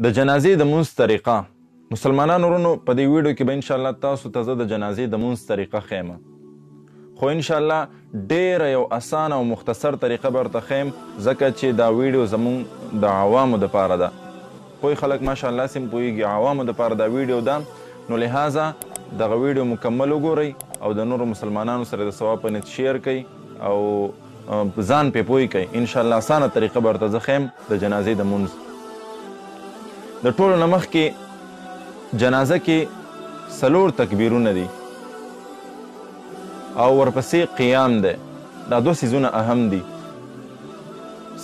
د جنازې د مونځ طریقه. مسلمانانو ورونو په دې ویډیو کې به انشاءالله تاسو ته زه د جنازې د مونځ طریقه ښیم، خو انشاءالله ډیره یو اسانه او مختصر طریقه به ورته ښیم، ځکه چې دا ویډیو زمونږ د عوامو دپاره ده. پوه خلک ماشاءالله سم پوهېږي عوامو دپاره دا ویډیو ده، نو لحاظه دغه ویډیو مکمل وګورئ او د نورو مسلمانانو سره د ثواب په نیت شیر کوئ او ځان پې پوه کوئ. انشاءالله اسانه طریقه به ورته زه ښیم د جنازې د مونځ. د ټولو نه مخکې جنازه کې 4 تکبیرونه دي او ورپسې قیام دی. دا 2 څیزونه اهم دي.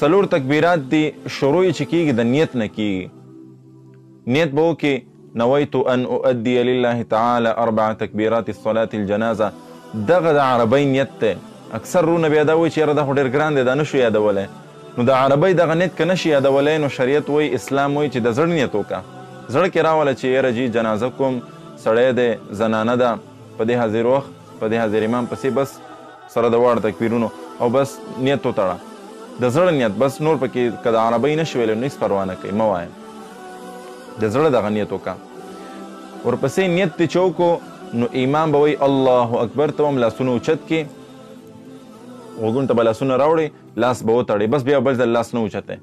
4 تکبیرات دي. شروع یې چې کېږي د نیت نه کېږي. نیت به وکړي نویت ان اؤدي لله تعالی 4 تکبیرات الصلاة الجنازه. دغه د عربی نیت دی. اکثر رونه بیا دا وایي چې یاره دا خو ډېر ګران دی، دا نشو یادولی. نو د عربی دغه نیت که نشي یادولی نو شریعت وایي اسلام وایي چې د زړه نیت وکړه. زړه کې راوله چې یاره جي جنازه کوم، سړی دی، زنانه ده، په دې حاضر وخت په دې حاضر امام پسې بس سره د واړه تکبیرونو او بس نیت وتړه، د زړه نیت بس. نور پکې که د عربی نشي ویلی نو هېڅ پروا نه کوي، مه وایه، د زړه دغه نیت وکړه. ورپسې نیت دې چې وکړو نو امام به وایي الله اکبر ته هم لاسونه اوچت کړي، غوږونو ته به لاسونه راوړئ، لاس به وتړئ، بس بیا بل ځل لاس نه اوچتی.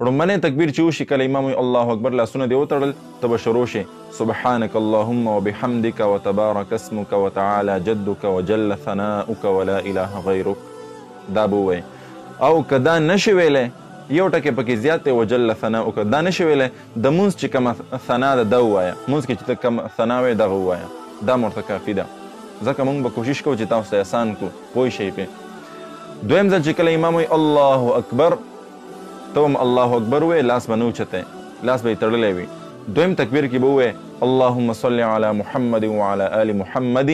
ړومبنی تکبیر چې وشي کله امام وایي الله اکبر لاسونه دې وتړل، ته به شروع شي سبحانک اللهم وبحمدک وتبارک اسمک وتعالی جدک وجل ثناؤک ولا اله غیرک. دا به ووایي. او که دا نشي ویلی یو ټکی پکې زیات دی وجل ثناؤک، دا نشي ویلی د مونځ چې کومه ثنا ده دا ووایه، مونځ کې چې ته کوم ثنا وایې دغه ووایه، دا ورته کافي ده. ځکه موږ به کوشش کوو چې تاسو ته اسان کړو، پوه شئ پې. دویم ځل چې کله امام وایي الله اکبر ته هم الله اکبر وایې، لاس به نه اوچتی، لاس به یې تړلی وي. دویم تکبیر کې به ووایې اللهم صل علی محمد وعلى آل محمد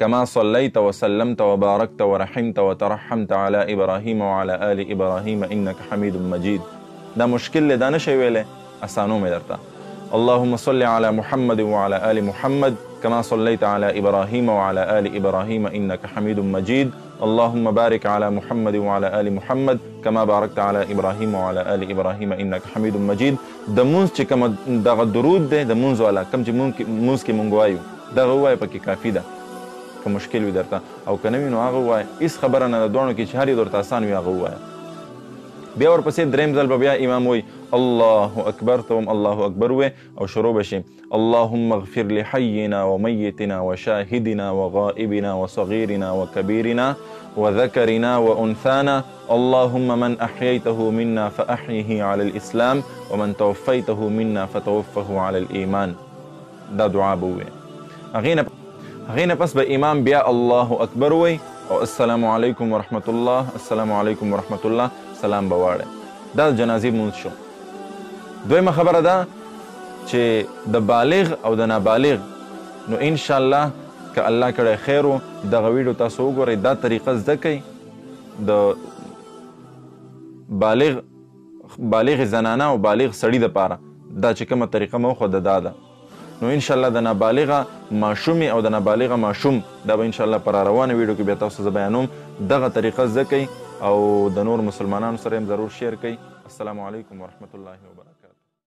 كما صليت وسلمت وباركت ورحمت وترحمت على إبراهيم وعلى آل إبراهيم إنك حميد مجيد. دا مشکل دی، دا نشئ ویلی، اسانو مې درته. اللهم صل على محمد وعلى آل محمد كما صليت على إبراهيم وعلى آل إبراهيم إنك حميد مجيد. اللهم بارك على محمد وعلى آل محمد كما باركت على إبراهيم وعلى آل إبراهيم إنك حميد مجيد. د مونځ چې کوم دغه درود دی د مونځ والا کوم چې مونځ کې مونږ وایو دغه ووایه، پکې کافي ده. که مشکل وي درته او که نه وي نو هغه ووایه، هېڅ خبره نه ده. دواړو کې چې هر یو درته اسان وي هغه ووایه. بیا ورپسې دریم ځل به بیا امام وایي الله اکبر ته هم الله اکبر وایې او شروع به شي اللهم اغفر لحینا ومیتنا وشاهدنا وغائبنا وصغیرنا وکبیرنا وذکرنا وانثانا اللهم من احییته منا فاحیه علی الاسلام ومن توفیته منا فتوفه علی الایمان. دا دعا به وایې. هغې نه پس به امام بیا الله اکبر وایي او السلام علیکم ورحمت الله، السلام علیکم ورحمت الله، سلام به واړی. دا د جنازې مونځ شو. دویمه خبره ده چې د بالغ او د نابالغ نو انشاءالله که الله کړی خیر و دغه ویډیو تاسو وګورئ، دا طریقه زده کوئ. د بالغ زنانه او بالغ سړي دپاره دا چې کومه طریقه مو وښوده دا ده. نو انشاءالله د نابالغه ماشومې او د نابالغه ماشوم دا به انشاءالله په راروانه ویډیو کې بیا تاسو زه بیانوم. دغه طریقه زده کوئ او د نور مسلمانانو سره هم ضرور شیر کوئ. السلام علیکم ورحمت الله وبرکاته.